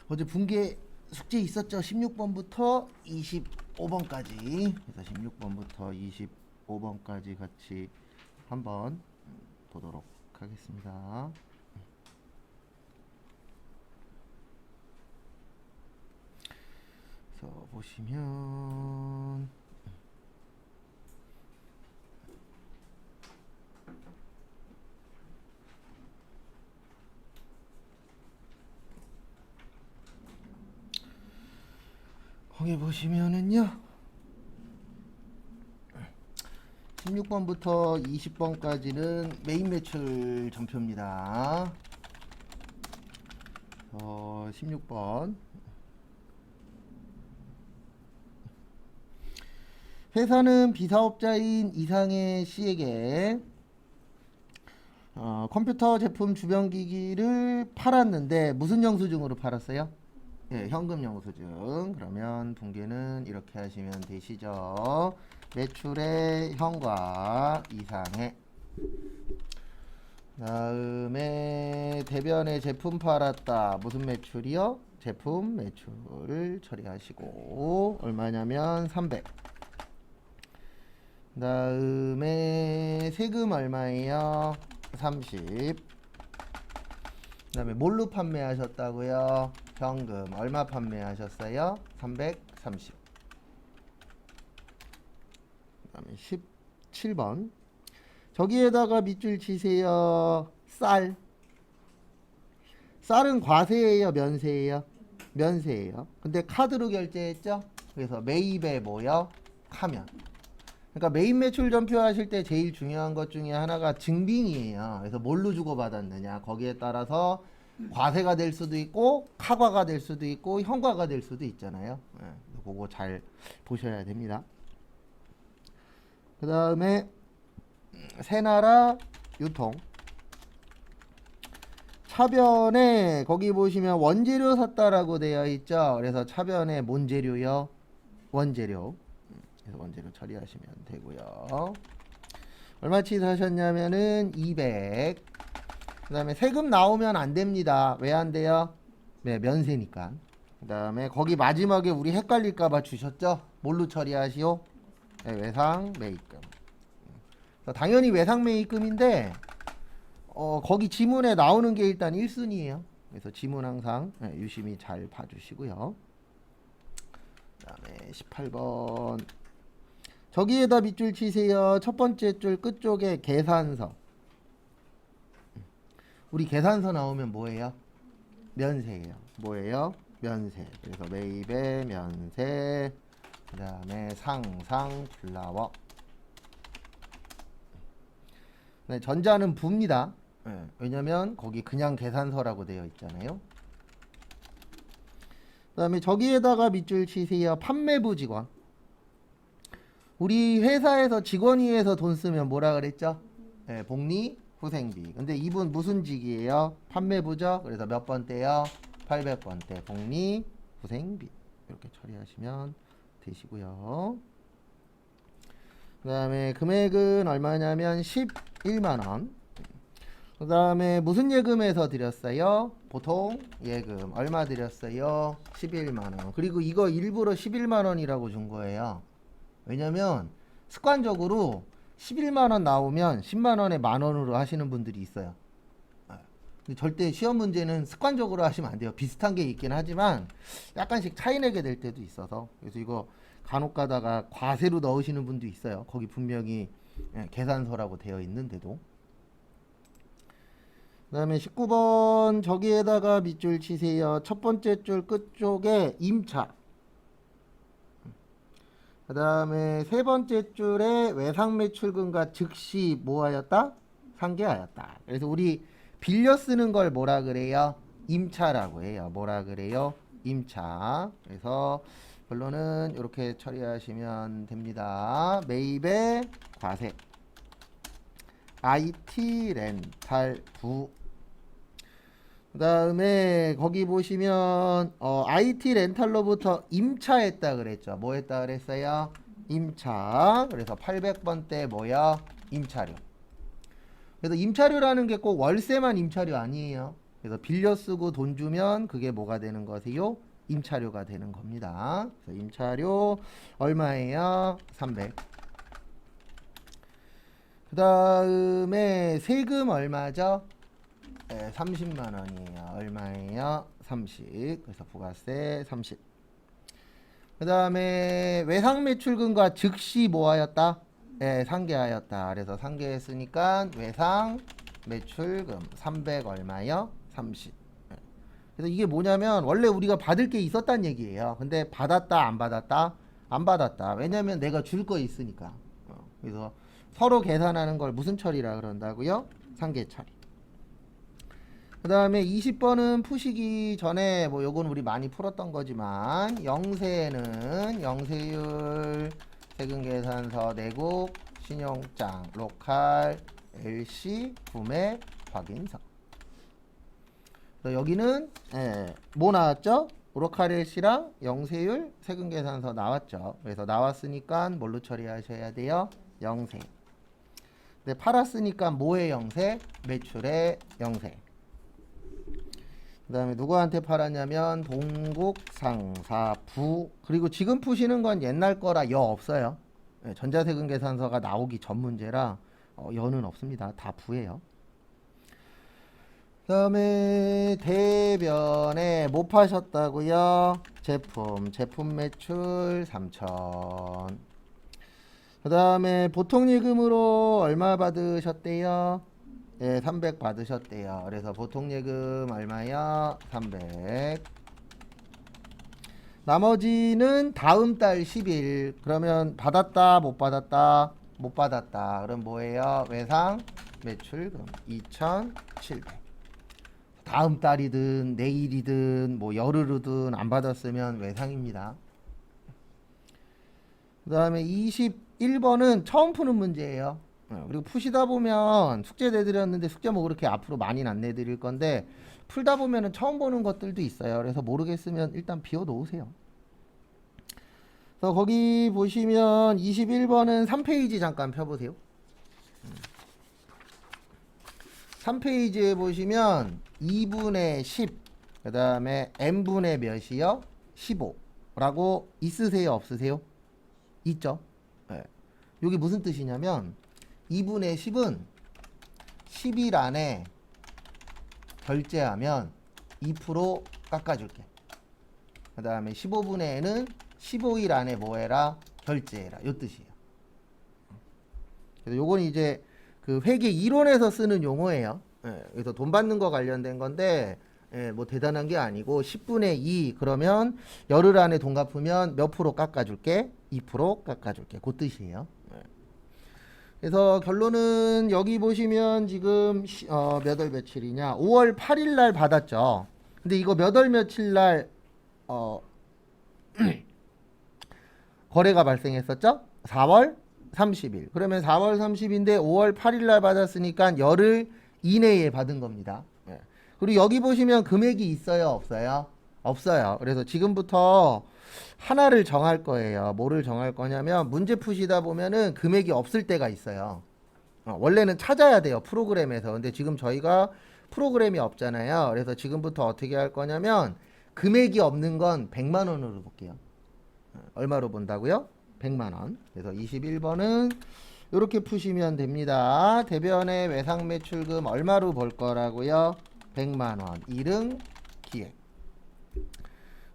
어제 분계 숙제 있었죠? 16번부터 25번까지. 그래서 16번부터 25번까지 같이 한번 보도록 하겠습니다. 그래서 보시면 거기 보시면은요 16번부터 20번까지는 메인 매출 전표입니다. 16번 회사는 비사업자인 이상해 씨에게 컴퓨터 제품 주변기기를 팔았는데 무슨 영수증으로 팔았어요? 예, 현금 영수증. 그러면 분계는 이렇게 하시면 되시죠. 매출의 현과 이상해. 다음에 대변에 제품 팔았다. 무슨 매출이요? 제품 매출을 처리하시고 얼마냐면 300. 다음에 세금 얼마예요? 30. 그다음에 뭘로 판매하셨다고요? 현금 얼마 판매하셨어요? 330. 그다음에 17번 저기에다가 밑줄 치세요. 쌀은 과세예요, 면세예요? 면세예요. 근데 카드로 결제했죠? 그래서 매입에 뭐요? 카면. 그러니까 메인 매출 전표 하실 때 제일 중요한 것 중에 하나가 증빙이에요. 그래서 뭘로 주고받았느냐 거기에 따라서 과세가 될 수도 있고 카과가 될 수도 있고 현과가 될 수도 있잖아요. 네, 그거 잘 보셔야 됩니다. 그 다음에 새나라 유통 차변에 거기 보시면 원재료 샀다라고 되어 있죠. 그래서 차변에 뭔 재료요? 원재료. 그래서 원재료 처리하시면 되고요. 얼마치 사셨냐면은 200. 그 다음에 세금 나오면 안 됩니다. 왜 안 돼요? 네, 면세니까. 그 다음에 거기 마지막에 우리 헷갈릴까봐 주셨죠? 뭘로 처리하시오? 네, 외상 매입금. 당연히 외상 매입금인데 거기 지문에 나오는 게 일단 1순위예요. 그래서 지문 항상 유심히 잘 봐주시고요. 그 다음에 18번 저기에다 밑줄 치세요. 첫 번째 줄 끝쪽에 계산서. 우리 계산서 나오면 뭐예요? 면세예요. 뭐예요? 면세. 그래서 매입의 면세. 그 다음에 상상 플라워. 네, 전자는 부입니다. 네, 왜냐면 거기 그냥 계산서라고 되어 있잖아요. 그 다음에 저기에다가 밑줄 치세요. 판매부 직원. 우리 회사에서 직원위에서 돈 쓰면 뭐라 그랬죠? 네, 복리 후생비. 근데 이분 무슨 직이에요? 판매부죠? 그래서 몇 번대요? 800번대 복리 후생비. 이렇게 처리하시면 되시고요. 그 다음에 금액은 얼마냐면 11만원. 그 다음에 무슨 예금에서 드렸어요? 보통 예금 얼마 드렸어요? 11만원. 그리고 이거 일부러 11만원이라고 준 거예요. 왜냐면 습관적으로 11만원 나오면 10만원에 만원으로 하시는 분들이 있어요. 근데 절대 시험 문제는 습관적으로 하시면 안 돼요. 비슷한 게 있긴 하지만 약간씩 차이 내게 될 때도 있어서. 그래서 이거 간혹 가다가 과세로 넣으시는 분도 있어요. 거기 분명히 계산서라고 되어 있는데도. 그 다음에 19번 저기에다가 밑줄 치세요. 첫 번째 줄 끝쪽에 임차. 그 다음에 세 번째 줄에 외상매출금과 즉시 뭐하였다? 상계하였다. 그래서 우리 빌려 쓰는 걸 뭐라 그래요? 임차라고 해요. 뭐라 그래요? 임차. 그래서 결론은 이렇게 처리하시면 됩니다. 매입의 과세. IT 렌탈 부. 그 다음에 거기 보시면 IT 렌탈로부터 임차했다 그랬죠. 뭐 했다 그랬어요? 임차. 그래서 800번대 뭐야? 임차료. 그래서 임차료라는 게 꼭 월세만 임차료 아니에요. 그래서 빌려 쓰고 돈 주면 그게 뭐가 되는 거세요? 임차료가 되는 겁니다. 그래서 임차료 얼마예요? 300. 그 다음에 세금 얼마죠? 네, 30만 원이에요. 얼마예요? 30. 그래서 부가세 30. 그 다음에 외상 매출금과 즉시 뭐하였다? 네, 상계하였다. 그래서 상계했으니까 외상 매출금 300 얼마요? 30. 그래서 이게 뭐냐면 원래 우리가 받을 게 있었단 얘기예요. 근데 받았다 안 받았다? 안 받았다. 왜냐면 내가 줄 거 있으니까. 그래서 서로 계산하는 걸 무슨 처리라 그런다고요? 상계 처리. 그 다음에 20번은 푸시기 전에 뭐 요건 우리 많이 풀었던 거지만 영세는 영세율 세금계산서 내국 신용장 로컬 LC 구매 확인서. 여기는 뭐 나왔죠? 로컬 LC랑 영세율 세금계산서 나왔죠. 그래서 나왔으니까 뭘로 처리하셔야 돼요? 영세. 근데 팔았으니까 뭐의 영세? 매출의 영세. 그 다음에 누구한테 팔았냐면 동국상사부. 그리고 지금 푸시는 건 옛날 거라 여 없어요. 전자세금 계산서가 나오기 전 문제라 여는 없습니다. 다 부예요. 그 다음에 대변에 못 파셨다고요? 제품 매출 3천. 그 다음에 보통예금으로 얼마 받으셨대요? 예, 300 받으셨대요. 그래서 보통예금 얼마요? 300. 나머지는 다음 달 10일. 그러면 받았다, 못 받았다? 못 받았다. 그럼 뭐예요? 외상 매출금 2,700. 다음 달이든 내일이든 뭐 열흘이든 안 받았으면 외상입니다. 그 다음에 21번은 처음 푸는 문제예요. 그리고 푸시다 보면 숙제 내드렸는데 숙제 뭐 그렇게 앞으로 많이는 안 내드릴 건데 풀다 보면은 처음 보는 것들도 있어요. 그래서 모르겠으면 일단 비워 놓으세요. 그래서 거기 보시면 21번은 3페이지 잠깐 펴보세요. 3페이지에 보시면 2분의 10, 그 다음에 n분의 몇이요? 15라고 있으세요? 없으세요? 있죠? 네. 여기 무슨 뜻이냐면 2분의 10은 10일 안에 결제하면 2% 깎아줄게. 그 다음에 15분의 n은 15일 안에 뭐해라? 결제해라. 요 뜻이에요. 그래서 요건 이제 그 회계 이론에서 쓰는 용어예요. 그래서 돈 받는 거 관련된 건데 뭐 대단한 게 아니고 10분의 2 그러면 열흘 안에 돈 갚으면 몇 프로 깎아줄게? 2% 깎아줄게. 그 뜻이에요. 그래서 결론은 여기 보시면 지금 몇 월 며칠이냐? 5월 8일 날 받았죠. 근데 이거 몇 월 며칠 날 거래가 발생했었죠? 4월 30일. 그러면 4월 30일인데 5월 8일 날 받았으니까 열흘 이내에 받은 겁니다. 그리고 여기 보시면 금액이 있어요? 없어요? 없어요. 그래서 지금부터 하나를 정할 거예요. 뭐를 정할 거냐면 문제 푸시다 보면은 금액이 없을 때가 있어요. 원래는 찾아야 돼요. 프로그램에서. 근데 지금 저희가 프로그램이 없잖아요. 그래서 지금부터 어떻게 할 거냐면 금액이 없는 건 100만 원으로 볼게요. 얼마로 본다고요? 100만 원. 그래서 21번은 이렇게 푸시면 됩니다. 대변의 외상 매출금 얼마로 볼 거라고요? 100만 원. 일응 기획.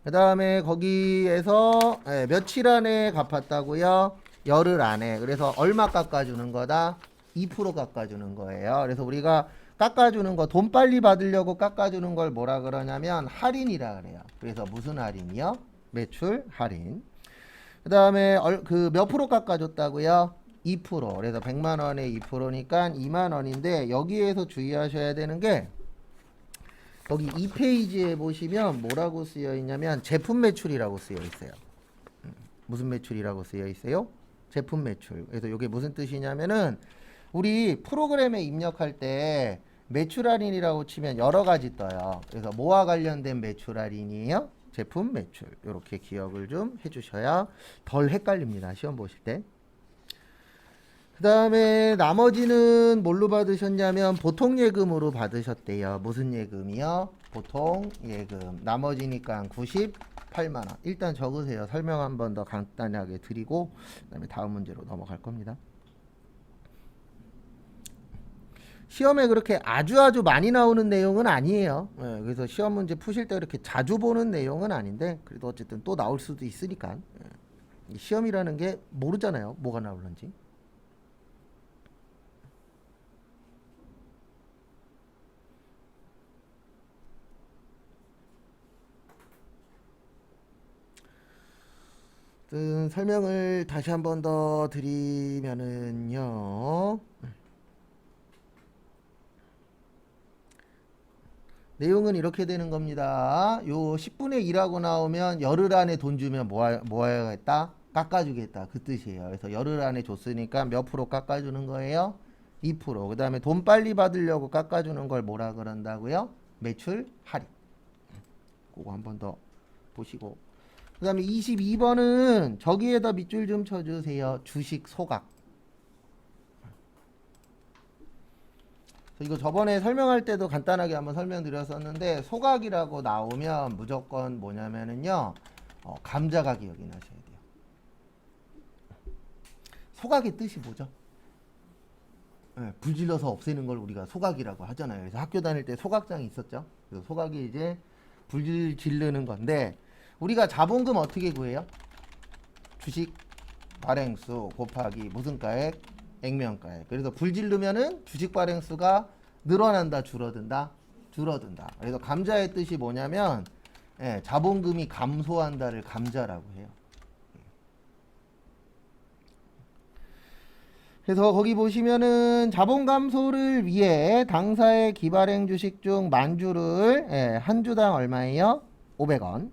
그 다음에 거기에서 며칠 안에 갚았다고요? 열흘 안에. 그래서 얼마 깎아주는 거다? 2% 깎아주는 거예요. 그래서 우리가 깎아주는 거, 돈 빨리 받으려고 깎아주는 걸 뭐라 그러냐면 할인이라 그래요. 그래서 무슨 할인이요? 매출 할인. 그 다음에 그 몇 프로 깎아줬다고요? 2%. 그래서 100만 원에 2%니까 2만 원인데 여기에서 주의하셔야 되는 게 여기 2페이지에 보시면 뭐라고 쓰여 있냐면 제품 매출이라고 쓰여 있어요. 무슨 매출이라고 쓰여 있어요? 제품 매출. 그래서 이게 무슨 뜻이냐면은 우리 프로그램에 입력할 때 매출 할인이라고 치면 여러 가지 떠요. 그래서 뭐와 관련된 매출 할인이에요? 제품 매출. 이렇게 기억을 좀 해주셔야 덜 헷갈립니다. 시험 보실 때. 그 그 다음에 나머지는 뭘로 받으셨냐면 보통예금으로 받으셨대요. 무슨 예금이요? 보통예금. 나머지니까 98만원. 일단 적으세요. 설명 한 번 더 간단하게 드리고 그 다음에 다음 문제로 넘어갈 겁니다. 시험에 그렇게 아주 많이 나오는 내용은 아니에요. 예, 그래서 시험 문제 푸실 때 그렇게 자주 보는 내용은 아닌데 그래도 어쨌든 또 나올 수도 있으니까. 예. 시험이라는 게 모르잖아요. 뭐가 나올는지. 설명을 다시 한 번 더 드리면은요. 내용은 이렇게 되는 겁니다. 요 10분의 1하고 나오면 열흘 안에 돈 주면 뭐 해야겠다? 깎아주겠다. 그 뜻이에요. 그래서 열흘 안에 줬으니까 몇 프로 깎아주는 거예요? 2%. 그 다음에 돈 빨리 받으려고 깎아주는 걸 뭐라 그런다고요? 매출 할인. 그거 한 번 더 보시고. 그 다음에 22번은 저기에다 밑줄 좀 쳐주세요. 주식 소각. 이거 저번에 설명할 때도 간단하게 한번 설명드렸었는데 소각이라고 나오면 무조건 뭐냐면은요 감자가 기억이 나셔야 돼요. 소각의 뜻이 뭐죠? 네, 불질러서 없애는 걸 우리가 소각이라고 하잖아요. 그래서 학교 다닐 때 소각장이 있었죠. 그래서 소각이 이제 불 지르는 건데 우리가 자본금 어떻게 구해요? 주식 발행수 곱하기 무슨 가액? 액면가액. 그래서 불 지르면은 주식 발행수가 늘어난다, 줄어든다? 줄어든다. 그래서 감자의 뜻이 뭐냐면 자본금이 감소한다를 감자라고 해요. 그래서 거기 보시면은 자본 감소를 위해 당사의 기발행 주식 중 만주를 한 주당 얼마예요? 500원.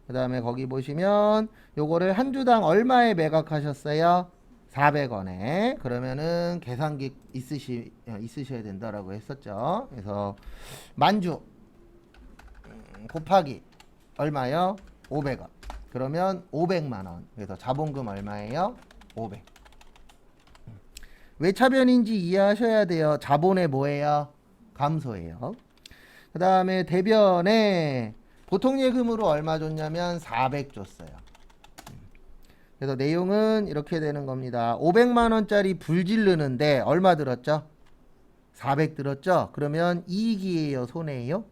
그 다음에 거기 보시면 요거를 한 주당 얼마에 매각하셨어요? 400원에. 그러면은 계산기 있으셔야 된다라고 했었죠. 그래서 만주 곱하기 얼마요? 500원. 그러면 500만원. 그래서 자본금 얼마예요? 500. 왜 차변인지 이해하셔야 돼요. 자본의 뭐예요? 감소예요. 그 다음에 대변에 보통예금으로 얼마 줬냐면 400 줬어요. 그래서 내용은 이렇게 되는 겁니다. 500만원짜리 불 지르는데 얼마 들었죠? 400 들었죠? 그러면 이익이에요? 손해예요?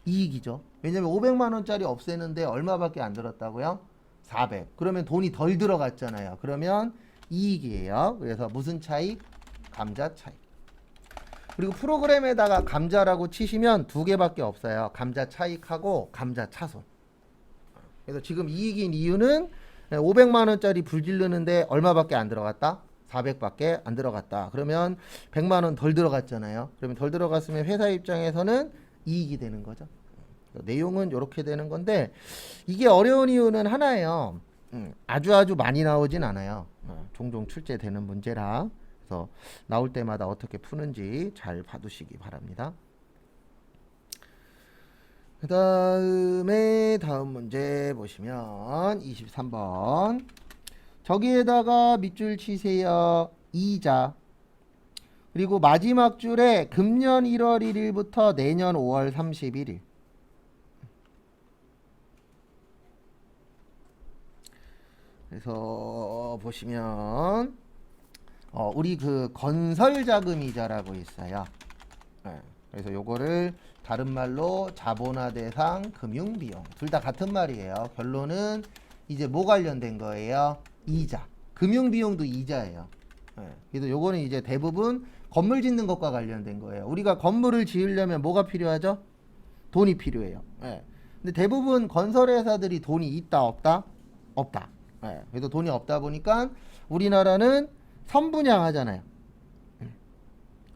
이익이죠. 왜냐면 500만원짜리 없애는데 얼마밖에 안 들었다고요? 400. 그러면 돈이 덜 들어갔잖아요. 그러면 이익이에요. 그래서 무슨 차익? 감자 차익. 그리고 프로그램에다가 감자라고 치시면 두 개밖에 없어요. 감자 차익하고 감자 차손. 그래서 지금 이익인 이유는 500만원짜리 불 지르는데 얼마밖에 안 들어갔다? 400밖에 안 들어갔다. 그러면 100만원 덜 들어갔잖아요. 그러면 덜 들어갔으면 회사 입장에서는 이익이 되는 거죠. 내용은 이렇게 되는 건데 이게 어려운 이유는 하나예요. 아주 많이 나오진 않아요. 종종 출제되는 문제라. 그래서 나올 때마다 어떻게 푸는지 잘 봐두시기 바랍니다. 그 다음에 다음 문제 보시면 23번 저기에다가 밑줄 치세요. 이자 그리고 마지막 줄에 금년 1월 1일부터 내년 5월 31일 그래서 보시면 우리 그 건설자금이자라고 있어요. 그래서 요거를 다른 말로 자본화 대상 금융비용 둘 다 같은 말이에요. 결론은 이제 뭐 관련된 거예요? 이자. 금융비용도 이자예요. 그래서 요거는 이제 대부분 건물 짓는 것과 관련된 거예요. 우리가 건물을 지으려면 뭐가 필요하죠? 돈이 필요해요. 근데 대부분 건설회사들이 돈이 있다 없다? 없다. 그래서 돈이 없다 보니까 우리나라는 선분양 하잖아요.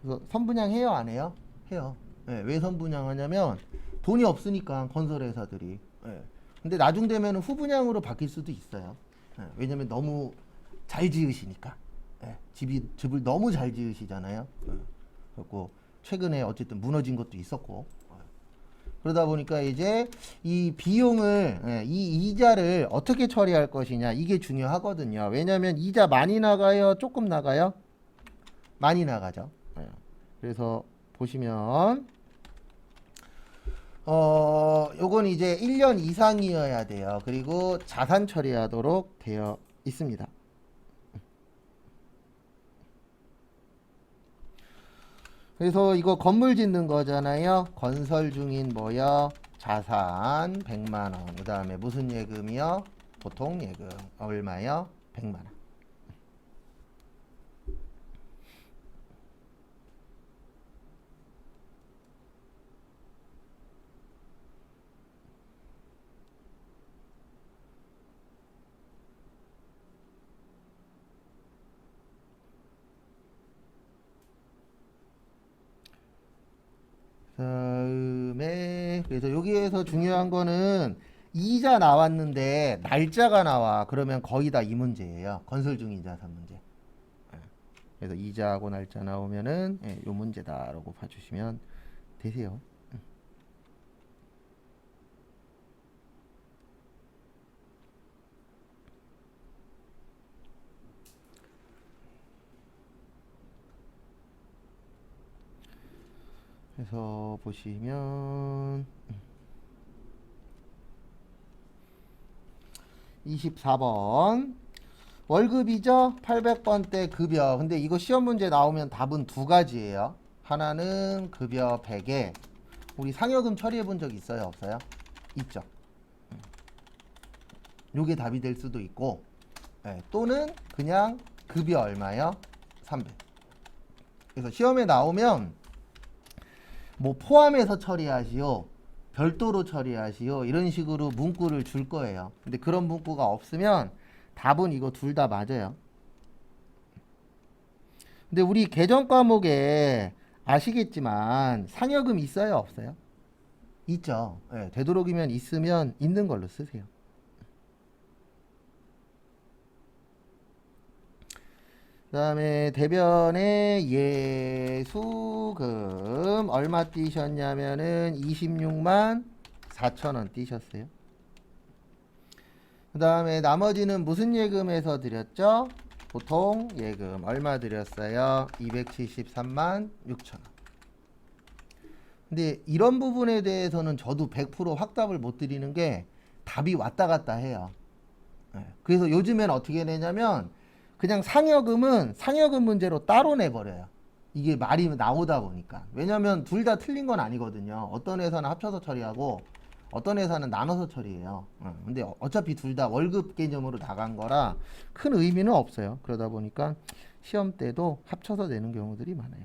그래서 선분양 해요 안 해요? 해요. 왜 선분양 하냐면 돈이 없으니까 건설회사들이. 근데 나중 되면 후분양으로 바뀔 수도 있어요. 왜냐면 너무 잘 지으시니까. 집을 너무 잘 지으시잖아요. 그리고 최근에 어쨌든 무너진 것도 있었고. 그러다 보니까 이제 이 비용을 이 이자를 어떻게 처리할 것이냐 이게 중요하거든요. 왜냐하면 이자 많이 나가요, 조금 나가요? 많이 나가죠. 그래서 보시면 요건 이제 1년 이상이어야 돼요. 그리고 자산 처리하도록 되어 있습니다. 그래서 이거 건물 짓는 거잖아요. 건설 중인 뭐요? 자산 100만원. 그 다음에 무슨 예금이요? 보통 예금. 얼마요? 100만원. 다음에 그래서 여기에서 중요한 거는 이자 나왔는데 날짜가 나와. 그러면 거의 다 이 문제예요. 건설 중인 자산 문제. 그래서 이자하고 날짜 나오면은 요 문제다라고 봐주시면 되세요. 그래서 보시면 24번 월급이죠. 800번대 급여. 근데 이거 시험 문제 나오면 답은 두 가지예요. 하나는 급여 100에 우리 상여금 처리해 본 적 있어요? 없어요? 있죠. 요게 답이 될 수도 있고 또는 그냥 급여 얼마요? 300. 그래서 시험에 나오면 뭐 포함해서 처리하시오, 별도로 처리하시오 이런 식으로 문구를 줄 거예요. 근데 그런 문구가 없으면 답은 이거 둘 다 맞아요. 근데 우리 계정 과목에 아시겠지만 상여금 있어요, 없어요? 있죠. 되도록이면 있으면 있는 걸로 쓰세요. 그 다음에 대변에 예수금 얼마 띄셨냐면은 26만 4천원 띄셨어요. 그 다음에 나머지는 무슨 예금에서 드렸죠? 보통 예금 얼마 드렸어요? 273만 6천원. 근데 이런 부분에 대해서는 저도 100% 확답을 못 드리는 게 답이 왔다 갔다 해요. 그래서 요즘엔 어떻게 내냐면 그냥 상여금은 상여금 문제로 따로 내버려요. 이게 말이 나오다 보니까. 왜냐면 둘 다 틀린 건 아니거든요. 어떤 회사는 합쳐서 처리하고 어떤 회사는 나눠서 처리해요. 근데 어차피 둘 다 월급 개념으로 나간 거라 큰 의미는 없어요. 그러다 보니까 시험 때도 합쳐서 내는 경우들이 많아요.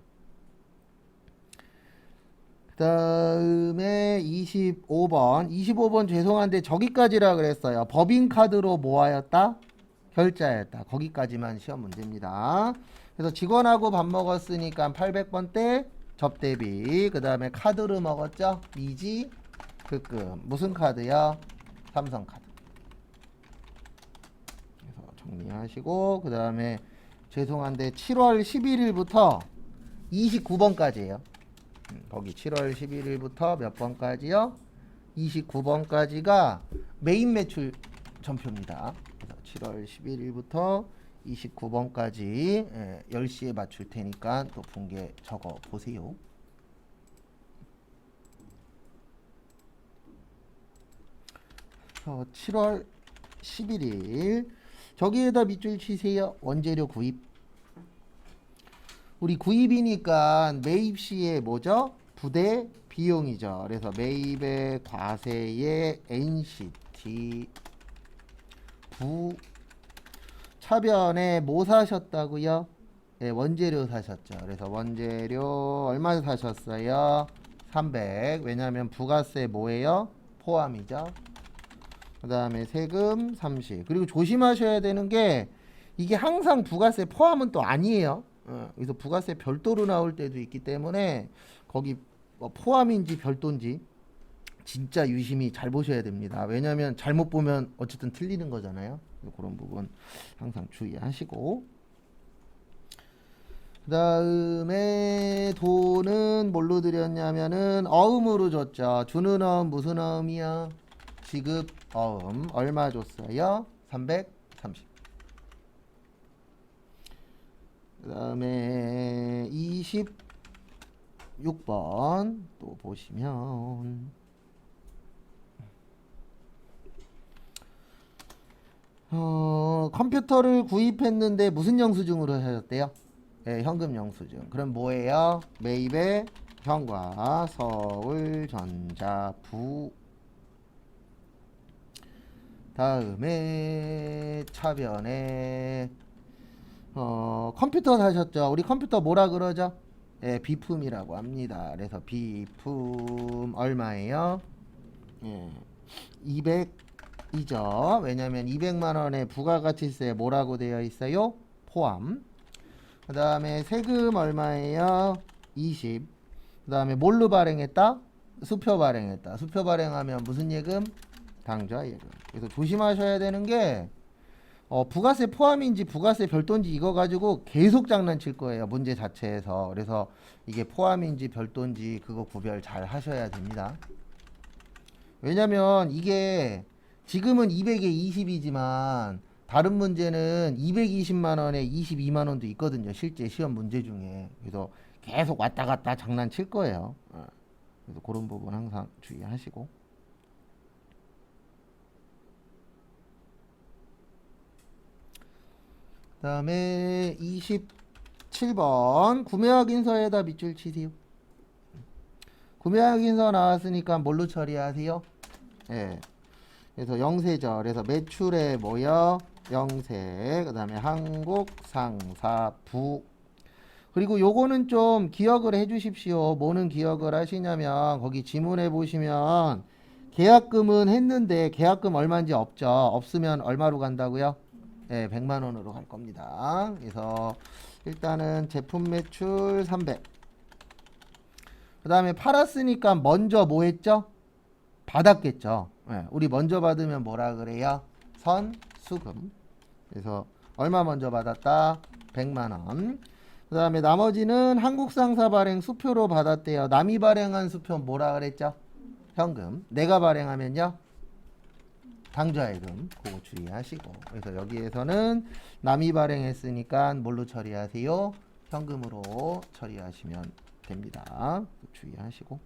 그 다음에 25번 죄송한데 저기까지라 그랬어요. 법인카드로 모아였다? 결자였다. 거기까지만 시험 문제입니다. 그래서 직원하고 밥 먹었으니까 800번대 접대비. 그 다음에 카드로 먹었죠? 미지 급금. 무슨 카드요? 삼성카드. 그래서 정리하시고 그 다음에 죄송한데 7월 11일부터 29번까지예요. 거기 7월 11일부터 몇 번까지요? 29번까지가 메인 매출 전표입니다. 7월 11일부터 29번까지 10시에 맞출 테니까 높은 게 적어 보세요. 그래서 7월 11일 저기에다 밑줄 치세요. 원재료 구입. 우리 구입이니까 매입 시에 뭐죠? 부대 비용이죠. 그래서 매입의 과세의 NCT 부 차변에 뭐 사셨다고요? 네, 원재료 사셨죠. 그래서 원재료 얼마 사셨어요? 300. 왜냐하면 부가세 뭐예요? 포함이죠. 그 다음에 세금 30. 그리고 조심하셔야 되는 게 이게 항상 부가세 포함은 또 아니에요. 그래서 부가세 별도로 나올 때도 있기 때문에 거기 뭐 포함인지 별도인지 진짜 유심히 잘 보셔야 됩니다. 왜냐하면 잘못 보면 어쨌든 틀리는 거잖아요. 그런 부분 항상 주의하시고 그 다음에 돈은 뭘로 드렸냐면은 어음으로 줬죠. 주는 어음 무슨 어음이야? 지급 어음. 얼마 줬어요? 330. 그 다음에 26번 또 보시면 컴퓨터를 구입했는데 무슨 영수증으로 하셨대요? 네, 현금 영수증. 그럼 뭐예요? 매입의 현과 서울전자부. 다음에 차변에 컴퓨터 사셨죠? 우리 컴퓨터 뭐라 그러죠? 예, 비품이라고 합니다. 그래서 비품 얼마예요? 예, 200이죠. 왜냐면 200만 원에 부가가치세 뭐라고 되어 있어요? 포함. 그 다음에 세금 얼마예요? 20. 그 다음에 뭘로 발행했다? 수표 발행했다. 수표 발행하면 무슨 예금? 당좌 예금. 그래서 조심하셔야 되는 게 부가세 포함인지 부가세 별도인지 이거 가지고 계속 장난칠 거예요. 문제 자체에서. 그래서 이게 포함인지 별도인지 그거 구별 잘 하셔야 됩니다. 왜냐면 이게 지금은 200에 20이지만 다른 문제는 220만 원에 22만 원도 있거든요. 실제 시험 문제 중에. 그래서 계속 왔다 갔다 장난칠 거예요. 그래서 그런 부분 항상 주의하시고. 그 다음에 27번 구매확인서에다 밑줄 치세요. 구매확인서 나왔으니까 뭘로 처리하세요? 예. 그래서 영세죠. 그래서 매출에 뭐요? 영세. 그 다음에 한국상사부. 그리고 요거는 좀 기억을 해 주십시오. 뭐는 기억을 하시냐면 거기 지문에 보시면 계약금은 했는데 계약금 얼마인지 없죠. 없으면 얼마로 간다고요? 네, 100만 원으로 갈 겁니다. 그래서 일단은 제품 매출 300. 그 다음에 팔았으니까 먼저 뭐 했죠? 받았겠죠. 네, 우리 먼저 받으면 뭐라 그래요? 선수금. 그래서 얼마 먼저 받았다? 100만 원. 그 다음에 나머지는 한국상사 발행 수표로 받았대요. 남이 발행한 수표 뭐라 그랬죠? 현금. 내가 발행하면요? 당좌예금. 그거 주의하시고. 그래서 여기에서는 남이 발행했으니까 뭘로 처리하세요? 현금으로 처리하시면 됩니다. 주의하시고.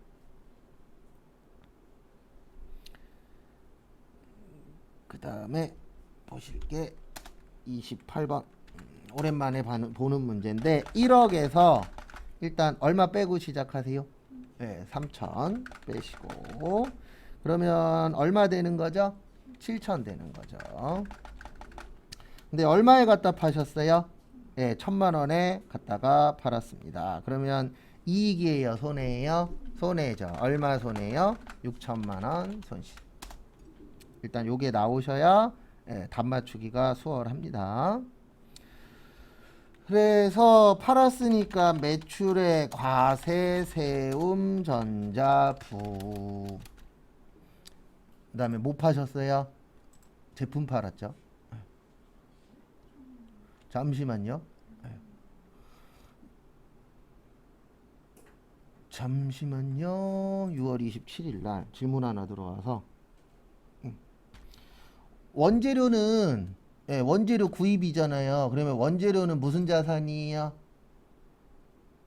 그 다음에 보실 게 28번. 오랜만에 보는 문제인데 1억에서 일단 얼마 빼고 시작하세요? 네, 3천 빼시고 그러면 얼마 되는 거죠? 7천 되는 거죠. 근데 얼마에 갖다 파셨어요? 네, 1,000만 원에 갖다가 팔았습니다. 그러면 이익이에요? 손해예요? 손해죠. 얼마 손해요? 6천만 원 손실. 일단 요게 나오셔야 답 맞추기가 수월합니다. 그래서 팔았으니까 매출에 과세, 세움, 전자, 부. 그 다음에 뭐 파셨어요? 제품 팔았죠. 잠시만요. 잠시만요. 6월 27일 날 질문 하나 들어와서 원재료는 원재료 구입이잖아요. 그러면 원재료는 무슨 자산이에요?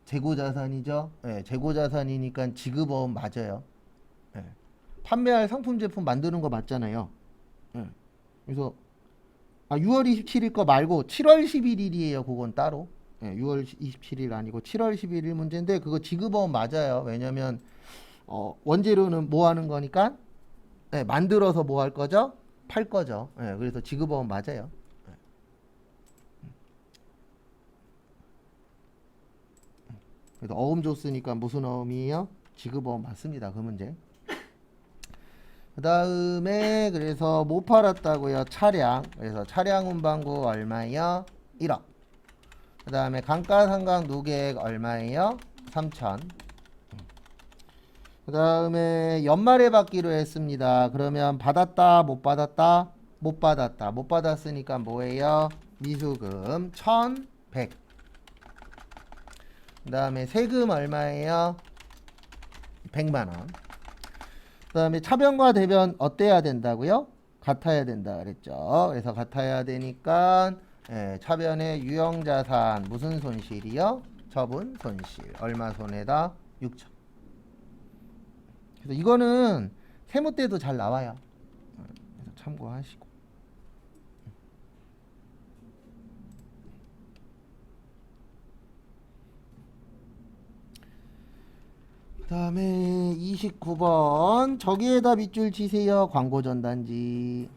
재고자산이죠. 재고자산이니까 지급어음 맞아요. 판매할 상품 제품 만드는 거 맞잖아요. 그래서 6월 27일 거 말고 7월 11일이에요. 그건 따로. 6월 27일 아니고 7월 11일 문제인데 그거 지급어음 맞아요. 왜냐면 원재료는 뭐 하는 거니까 만들어서 뭐 할 거죠? 팔 거죠. 그래서 지급어음 맞아요. 그래서 어음 줬으니까 무슨 어음이에요? 지급어음 맞습니다. 그 문제. 그 다음에 그래서 못 팔았다고요. 차량. 그래서 차량 운반구 얼마예요? 1억. 그 다음에 감가상각 누계액 얼마예요? 3천. 그 다음에 연말에 받기로 했습니다. 그러면 받았다 못 받았다? 못 받았다. 못 받았으니까 뭐예요? 미수금 1100. 그 다음에 세금 얼마예요? 100만원. 그 다음에 차변과 대변 어때야 된다고요? 같아야 된다 그랬죠. 그래서 같아야 되니까 차변의 유형자산 무슨 손실이요? 처분 손실. 얼마 손해다? 6천. 그래서 이거는 세무 때도 잘 나와요. 그래서 참고하시고. 그 다음에 29번 저기에다 밑줄 치세요. 광고 전단지.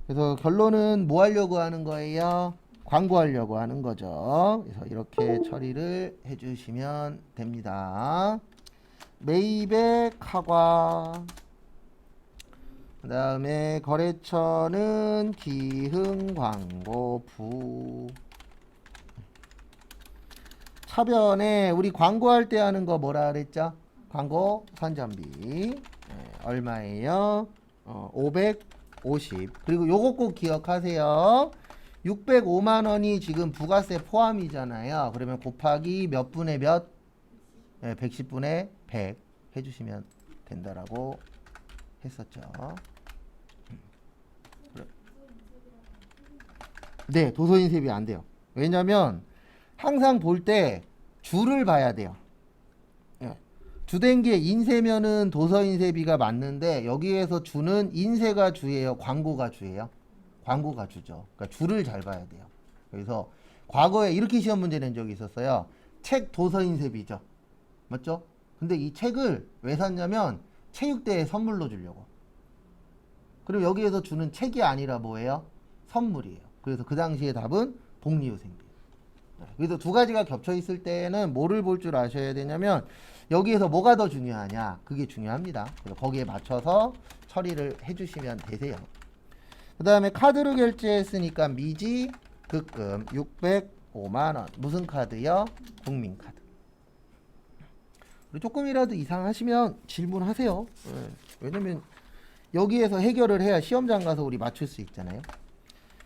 그래서 결론은 뭐 하려고 하는 거예요? 광고하려고 하는 거죠. 그래서 이렇게 처리를 해주시면 됩니다. 매입의 카과. 그 다음에 거래처는 기흥광고부. 차변에 우리 광고할 때 하는 거 뭐라 그랬죠? 광고 선전비 얼마예요? 550. 그리고 요거 꼭 기억하세요. 605만원이 지금 부가세 포함이잖아요. 그러면 곱하기 몇 분의 몇? 110분의 100 해주시면 된다라고 했었죠. 네, 도서인쇄비 안 돼요. 왜냐면 항상 볼 때 주를 봐야 돼요. 주된 게 인쇄면은 도서인쇄비가 맞는데 여기에서 주는 인쇄가 주예요, 광고가 주예요? 광고가 주죠. 그러니까 주를 잘 봐야 돼요. 그래서 과거에 이렇게 시험 문제 낸 적이 있었어요. 책 도서인쇄비죠. 맞죠? 근데 이 책을 왜 샀냐면 체육대회 선물로 주려고. 그리고 여기에서 주는 책이 아니라 뭐예요? 선물이에요. 그래서 그 당시에 답은 복리후생비. 그래서 두 가지가 겹쳐 있을 때는 뭐를 볼 줄 아셔야 되냐면 여기에서 뭐가 더 중요하냐, 그게 중요합니다. 그래서 거기에 맞춰서 처리를 해주시면 되세요. 그 다음에 카드로 결제했으니까 미지 급금 605만원. 무슨 카드요? 국민카드. 조금이라도 이상하시면 질문하세요. 왜냐면 여기에서 해결을 해야 시험장 가서 우리 맞출 수 있잖아요.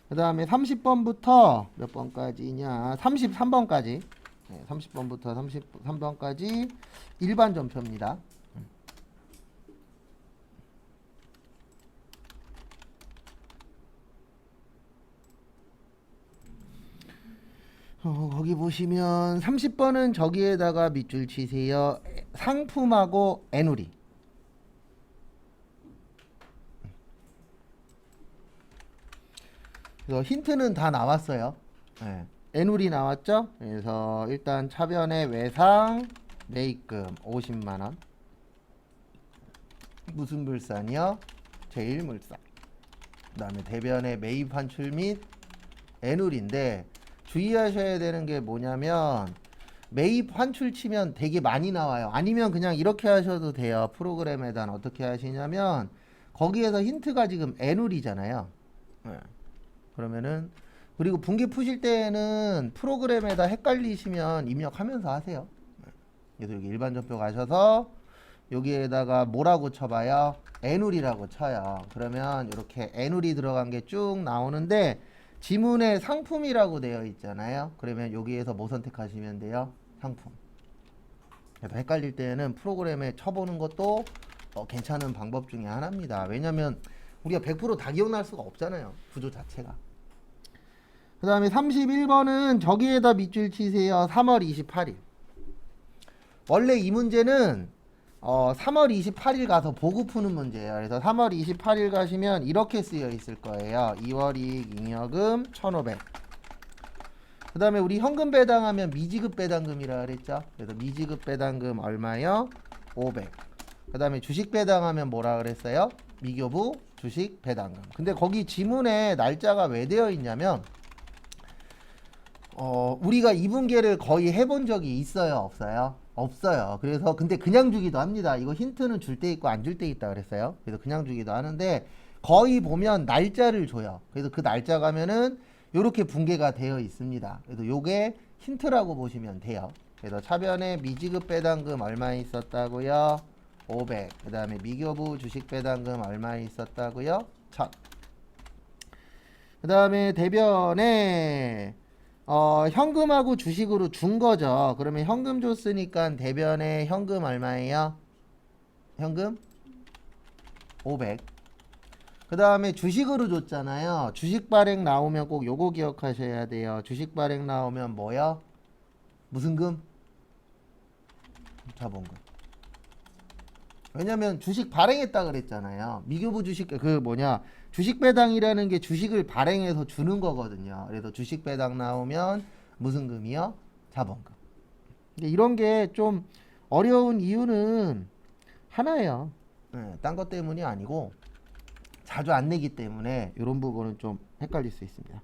그 다음에 30번부터 몇 번까지냐? 33번까지. 30번부터 33번까지 일반 점표입니다. 거기 보시면 30번은 저기에다가 밑줄 치세요. 상품하고 애누리. 그래서 힌트는 다 나왔어요. 애누리 나왔죠? 그래서 일단 차변의 외상 매입금 50만원. 무슨 물산이요? 제일물산. 그 다음에 대변의 매입 환출 및 애누리인데 주의하셔야 되는 게 뭐냐면 매입 환출 치면 되게 많이 나와요. 아니면 그냥 이렇게 하셔도 돼요. 프로그램에다 어떻게 하시냐면 거기에서 힌트가 지금 애누리잖아요. 그러면은 그리고 분기 푸실 때는 프로그램에다 헷갈리시면 입력하면서 하세요. 그래서 여기 일반 점표 가셔서 여기에다가 뭐라고 쳐봐요? 애누리라고 쳐요. 그러면 이렇게 애누리 들어간 게 쭉 나오는데 지문에 상품이라고 되어 있잖아요. 그러면 여기에서 뭐 선택하시면 돼요? 상품. 그래서 헷갈릴 때는 프로그램에 쳐보는 것도 괜찮은 방법 중에 하나입니다. 왜냐면 우리가 100%다 기억날 수가 없잖아요. 구조 자체가. 그 다음에 31번은 저기에다 밑줄 치세요. 3월 28일. 원래 이 문제는 3월 28일 가서 보고 푸는 문제예요. 그래서 3월 28일 가시면 이렇게 쓰여 있을 거예요. 2월 이익 잉여금 1,500. 그 다음에 우리 현금 배당하면 미지급 배당금이라 그랬죠. 그래서 미지급 배당금 얼마요? 500. 그 다음에 주식 배당하면 뭐라 그랬어요? 미교부 주식 배당금. 근데 거기 지문에 날짜가 왜 되어 있냐면 우리가 2분계를 거의 해본 적이 있어요? 없어요? 없어요. 그래서 근데 그냥 주기도 합니다. 이거 힌트는 줄 때 있고 안 줄 때 있다 그랬어요. 그래서 그냥 주기도 하는데 거의 보면 날짜를 줘요. 그래서 그 날짜 가면은 이렇게 분계가 되어 있습니다. 그래서 요게 힌트라고 보시면 돼요. 그래서 차변에 미지급 배당금 얼마 있었다고요? 500. 그 다음에 미교부 주식 배당금 얼마 있었다고요? 1000. 그 다음에 대변에 현금하고 주식으로 준 거죠. 그러면 현금 줬으니까 대변에 현금 얼마예요? 현금 500. 그 다음에 주식으로 줬잖아요. 주식 발행 나오면 꼭 요거 기억하셔야 돼요. 주식 발행 나오면 뭐요? 무슨 금? 자본금. 왜냐면 주식 발행했다 그랬잖아요. 미교부 주식 주식 배당이라는 게 주식을 발행해서 주는 거거든요. 그래서 주식 배당 나오면 무슨 금이요? 자본금. 근데 이런 게 좀 어려운 이유는 하나예요. 네, 딴 것 때문이 아니고 자주 안 내기 때문에 이런 부분은 좀 헷갈릴 수 있습니다.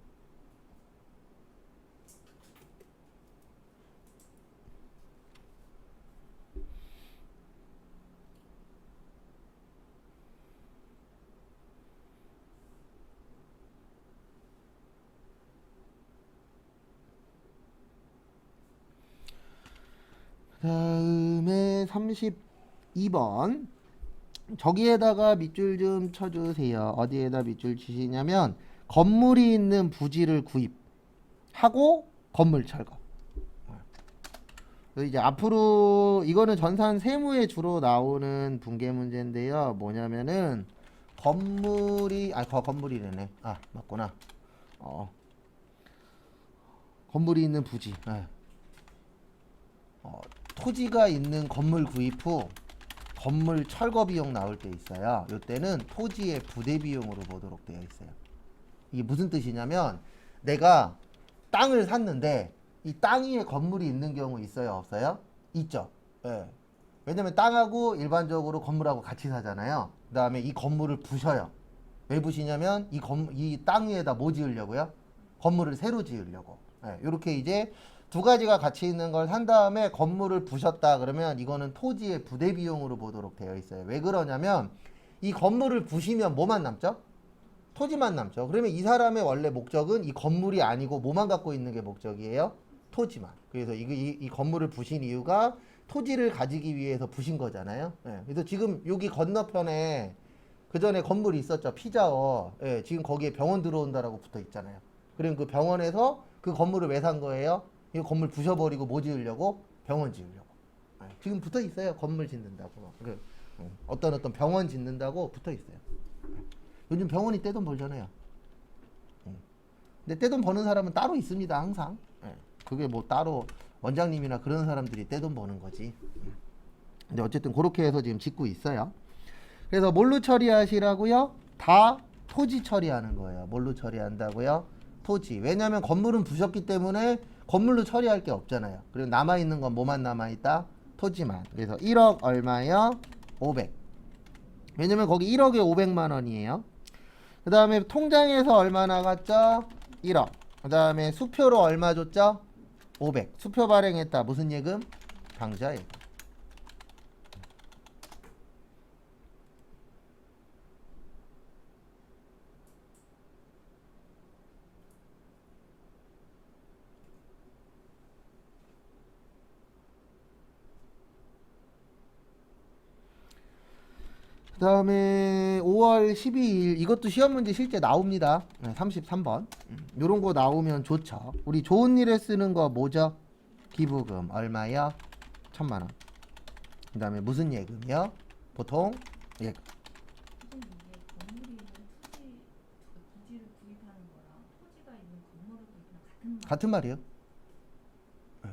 다음에 32번. 저기에다가 밑줄 좀 쳐주세요. 어디에다 밑줄 치시냐면 건물이 있는 부지를 구입하고 건물 철거. 그래서 이제 앞으로 이거는 전산 세무에 주로 나오는 분계 문제인데요. 뭐냐면은 건물이래네. 아, 맞구나. 건물이 있는 부지. 네. 토지가 있는 건물 구입 후 건물 철거 비용 나올 때 있어요. 이때는 토지의 부대 비용으로 보도록 되어 있어요. 이게 무슨 뜻이냐면 내가 땅을 샀는데 이 땅 위에 건물이 있는 경우 있어요, 없어요? 있죠. 예. 왜냐면 땅하고 일반적으로 건물하고 같이 사잖아요. 그 다음에 이 건물을 부셔요. 왜 부시냐면 이 땅 위에다 뭐 지으려고요? 건물을 새로 지으려고. 예. 이렇게 이제 두 가지가 같이 있는 걸 산 다음에 건물을 부셨다 그러면 이거는 토지의 부대 비용으로 보도록 되어 있어요. 왜 그러냐면 이 건물을 부시면 뭐만 남죠? 토지만 남죠. 그러면 이 사람의 원래 목적은 이 건물이 아니고 뭐만 갖고 있는 게 목적이에요? 토지만. 그래서 이 건물을 부신 이유가 토지를 가지기 위해서 부신 거잖아요. 예. 그래서 지금 여기 건너편에 그 전에 건물이 있었죠. 피자워. 예. 지금 거기에 병원 들어온다라고 붙어 있잖아요. 그럼 그 병원에서 그 건물을 왜 산 거예요? 이 건물 부셔버리고 뭐 지으려고? 병원 지으려고. 지금 붙어 있어요. 건물 짓는다고. 어떤 병원 짓는다고 붙어 있어요. 요즘 병원이 떼돈 벌잖아요. 근데 떼돈 버는 사람은 따로 있습니다. 항상. 그게 뭐 따로 원장님이나 그런 사람들이 떼돈 버는 거지. 근데 어쨌든 그렇게 해서 지금 짓고 있어요. 그래서 뭘로 처리하시라고요? 다 토지 처리하는 거예요. 뭘로 처리한다고요? 토지. 왜냐하면 건물은 부셨기 때문에 건물로 처리할 게 없잖아요. 그리고 남아있는 건 뭐만 남아있다? 토지만. 그래서 1억 얼마요? 500. 왜냐면 거기 1억에 500만 원이에요. 그 다음에 통장에서 얼마 나갔죠? 1억. 그 다음에 수표로 얼마 줬죠? 500. 수표 발행했다. 무슨 예금? 당좌 예금. 그 다음에 5월 12일 이것도 시험 문제 실제 나옵니다. 33번. 요런 거 나오면 좋죠. 우리 좋은 일에 쓰는 거 뭐죠? 기부금 얼마요? 1000만 원. 그 다음에 무슨 예금이요? 보통 예금. 선생님, 이게 건물이 있는 부지를 구입하는 거랑 토지가 있는 건물을 구입하는 같은 말이에요. 네.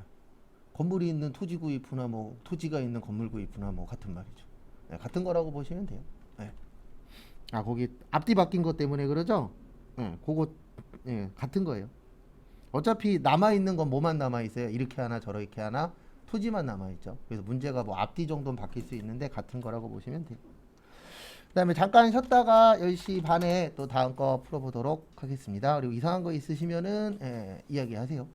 건물이 있는 토지 구입이나 뭐 토지가 있는 건물 구입이나 뭐 같은 말이죠. 네, 같은 거라고 보시면 돼요. 네. 아 거기 앞뒤 바뀐 것 때문에 그러죠? 네, 그거 같은 거예요. 어차피 남아 있는 건 뭐만 남아 있어요? 이렇게 하나 저렇게 하나 토지만 남아 있죠. 그래서 문제가 뭐 앞뒤 정도는 바뀔 수 있는데 같은 거라고 보시면 돼요. 그다음에 잠깐 쉬었다가 10시 반에 또 다음 거 풀어보도록 하겠습니다. 그리고 이상한 거 있으시면은 이야기하세요.